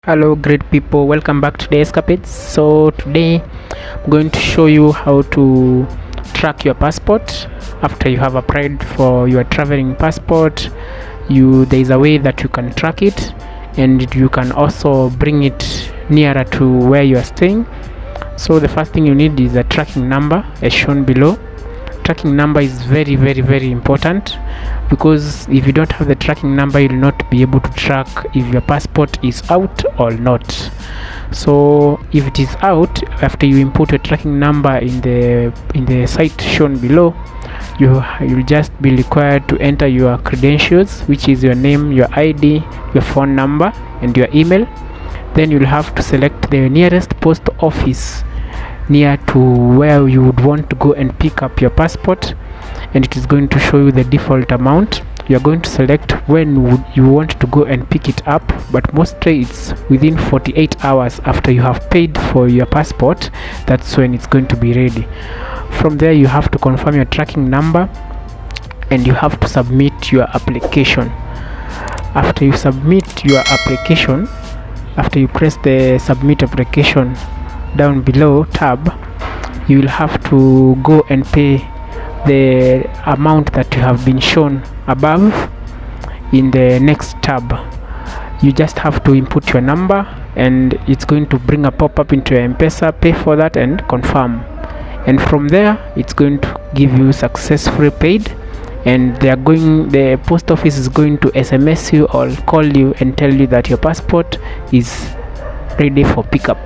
Hello great people, welcome back to the escapades. So today I'm going to show you how to track your passport after you have applied for your traveling passport. There is a way that you can track it, and you can also bring it nearer to where you are staying. So the first thing you need is a tracking number as shown below. Tracking number is very important, because if you don't have the tracking number, you'll not be able to track if your passport is out or not. So if it is out, after you input your tracking number in the site shown below, you'll just be required to enter your credentials, which is your name, your ID, your phone number, and your email. Then you'll have to select the nearest post office near to where you would want to go and pick up your passport, and it is going to show you the default amount. You are going to select when you want to go and pick it up, but mostly it's within 48 hours after you have paid for your passport. That's when it's going to be ready. From there, you have to confirm your tracking number, and you have to submit your application. After you submit your application, after you press the submit application down below tab, you will have to go and pay the amount that you have been shown above in the next tab. You just have to input your number, and it's going to bring a pop-up into your M-Pesa. Pay for that and confirm, and from there it's going to give you successfully paid, and the post office is going to SMS you or call you and tell you that your passport is ready for pickup.